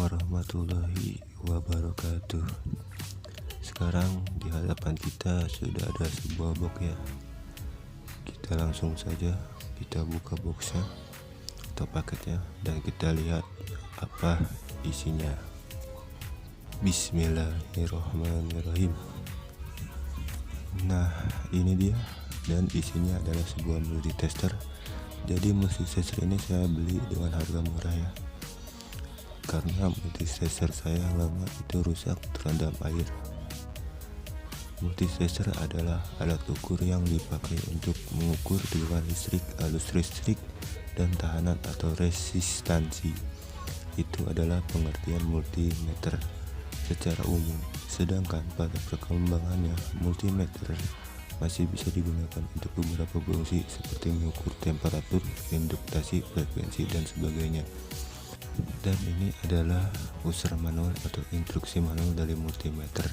warahmatullahi wabarakatuh. Sekarang di hadapan kita sudah ada sebuah box ya. Kita langsung saja kita buka boxnya atau paketnya dan kita lihat apa isinya. Bismillahirrahmanirrahim. Nah, ini dia, dan isinya adalah sebuah multitester. Jadi multitester ini saya beli dengan harga murah ya, karena multitester saya lama itu rusak terendam air. Multitester adalah alat ukur yang dipakai untuk mengukur tegangan listrik, arus listrik, dan tahanan atau resistansi. Itu adalah pengertian multimeter secara umum. Sedangkan pada perkembangannya, multimeter masih bisa digunakan untuk beberapa fungsi seperti mengukur temperatur, induktasi, frekuensi, dan sebagainya. Dan ini adalah user manual atau instruksi manual dari multimeter.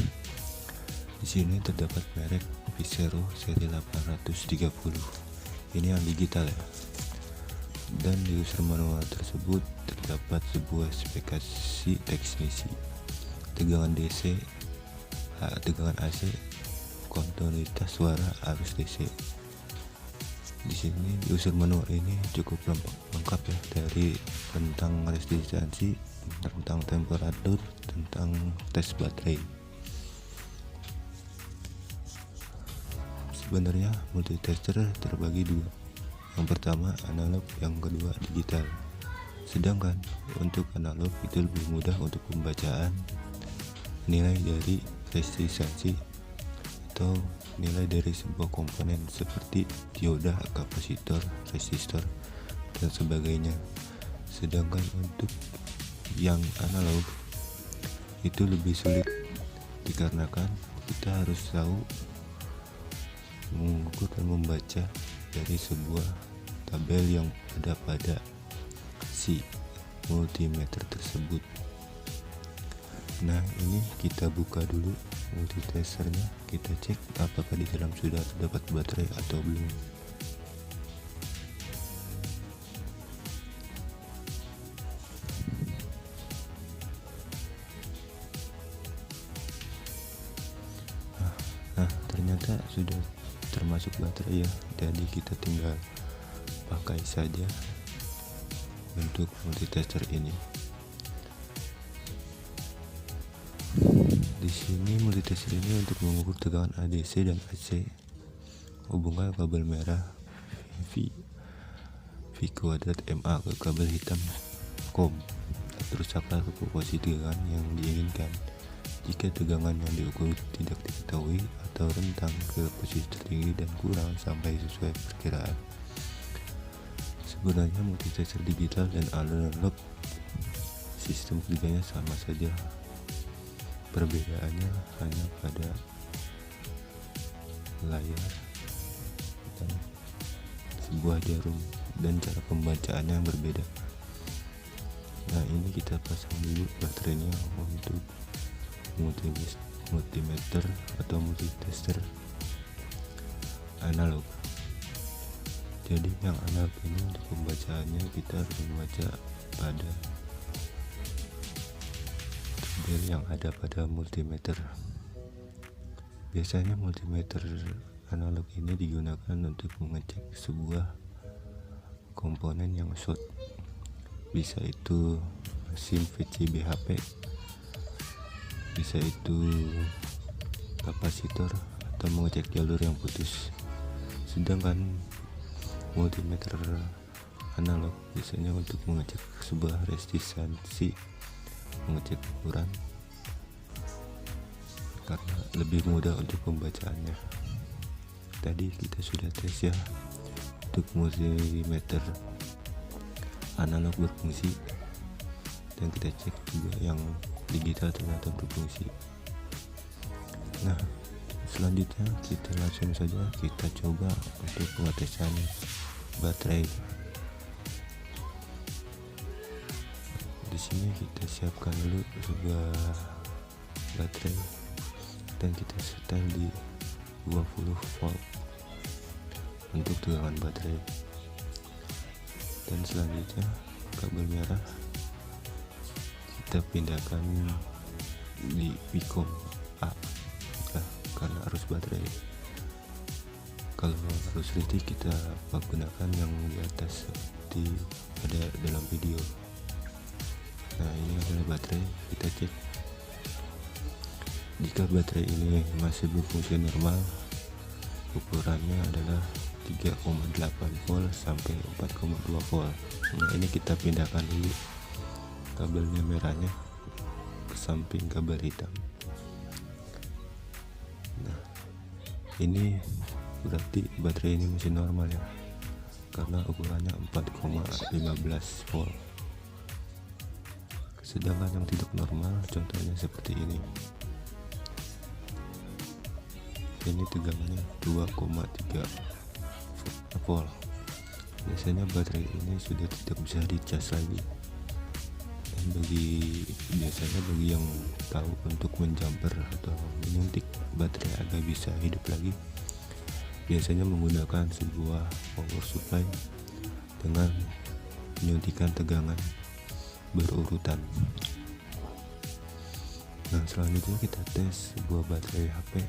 Di sini terdapat merek Visero seri 830. Ini yang digital ya. Dan di user manual tersebut terdapat sebuah spesifikasi teknisi: tegangan DC, tegangan AC, kontinuitas suara, arus DC. Di sini di user manual ini cukup lengkap ya, dari tentang resistansi, tentang temperatur, tentang tes baterai. Sebenarnya multitester terbagi dua. Yang pertama analog, yang kedua digital. Sedangkan untuk analog itu lebih mudah untuk pembacaan nilai dari resistansi atau nilai dari sebuah komponen seperti dioda, kapasitor, resistor, dan sebagainya. Sedangkan untuk yang analog itu lebih sulit, dikarenakan kita harus tahu mengukur dan membaca dari sebuah tabel yang ada pada si multimeter tersebut. Nah, ini kita buka dulu multitesternya, kita cek apakah di dalam sudah terdapat baterai atau belum. Nah, ternyata sudah termasuk baterai ya, jadi kita tinggal pakai saja untuk multitester ini. Di sini multitester ini untuk mengukur tegangan ADC dan AC. Hubungkan kabel merah V kuadrat MA ke kabel hitam COM. Terus cakar ke posisi tegangan yang diinginkan. Jika tegangan yang diukur tidak diketahui atau rentang ke posisi tertinggi dan kurang sampai sesuai perkiraan. Sebenarnya multitester digital dan analog sistem kerjanya sama saja. Perbedaannya hanya pada layar dan sebuah jarum dan cara pembacaannya yang berbeda. Nah, ini kita pasang dulu baterainya untuk multimeter atau multitester analog. Jadi yang analog ini untuk pembacaannya kita harus membaca pada tabel yang ada pada multimeter. Biasanya multimeter analog ini digunakan untuk mengecek sebuah komponen yang short, bisa itu SIM VCB HP, bisa itu kapasitor, atau mengecek jalur yang putus. Sedangkan multimeter analog biasanya untuk mengecek sebuah resistansi, mengecek ukuran, karena lebih mudah untuk pembacaannya. Tadi kita sudah tes ya untuk multimeter analog berfungsi, dan kita cek juga yang digital ternyata berfungsi. Nah, selanjutnya kita langsung saja kita coba untuk pengetesan baterai. Di sini kita siapkan dulu sebuah baterai dan kita setel di 20 volt untuk tegangan baterai. Dan selanjutnya kabel merah kita pindahkan di Vicom A ya, karena arus baterai. Kalau arus listrik kita gunakan yang di atas seperti ada dalam video. Nah, ini adalah baterai. Kita cek. Jika baterai ini masih berfungsi normal, ukurannya adalah 3,8 volt sampai 4,2 volt. Nah, ini kita pindahkan dulu kabelnya merahnya ke samping kabel hitam. Nah, ini berarti baterai ini masih normal ya, karena ukurannya 4,15 volt. Sedangkan yang tidak normal contohnya seperti ini. Ini tegangannya 2,3 volt. Biasanya baterai ini sudah tidak bisa dicas lagi. Dan biasanya bagi yang tahu untuk menjumper atau menyuntik baterai agar bisa hidup lagi, biasanya menggunakan sebuah power supply dengan menyuntikkan tegangan berurutan. Nah, selanjutnya kita tes sebuah baterai HP.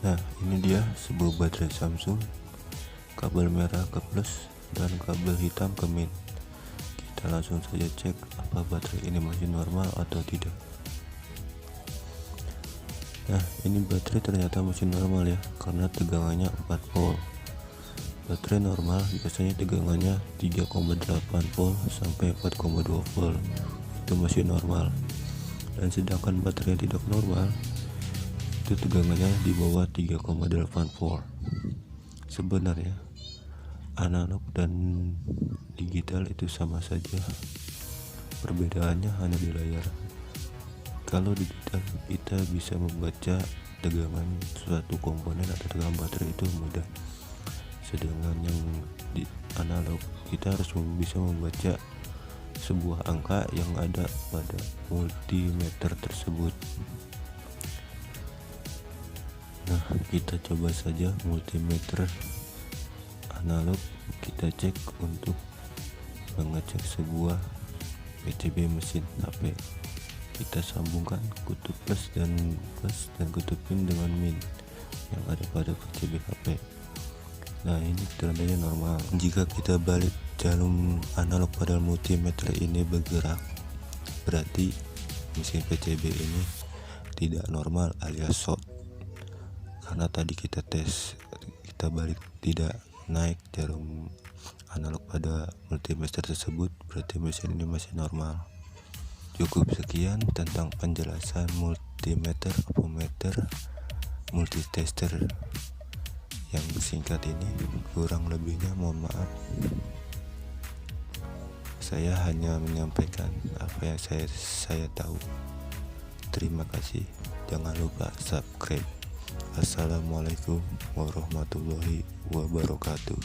Nah, ini dia sebuah baterai Samsung, kabel merah ke plus dan kabel hitam ke min. Kita langsung saja cek apa baterai ini masih normal atau tidak. Nah, ini baterai ternyata masih normal ya, karena tegangannya 4 volt. Baterai normal biasanya tegangannya 3,8 volt sampai 4,2 volt. Itu masih normal. Dan sedangkan baterai tidak normal itu tegangannya di bawah 3,8 volt. Sebenarnya analog dan digital itu sama saja, perbedaannya hanya di layar. Kalau digital kita bisa membaca tegangan suatu komponen atau tegangan baterai itu mudah, sedangkan yang di analog kita harus bisa membaca sebuah angka yang ada pada multimeter tersebut. Nah, kita coba saja multimeter analog, kita cek untuk mengecek sebuah PCB mesin HP. Kita sambungkan kutub plus dan kutub min dengan min yang ada pada PCB HP. Nah, ini tandanya normal. Jika kita balik jarum analog pada multimeter ini bergerak, berarti mesin PCB ini tidak normal alias short. Karena tadi kita tes, kita balik tidak naik jarum analog pada multimeter tersebut, berarti mesin ini masih normal. Cukup sekian tentang penjelasan multimeter, ammeter, multitester yang singkat ini. Kurang lebihnya mohon maaf. Saya hanya menyampaikan apa yang saya tahu. Terima kasih. Jangan lupa subscribe. Assalamualaikum warahmatullahi wabarakatuh.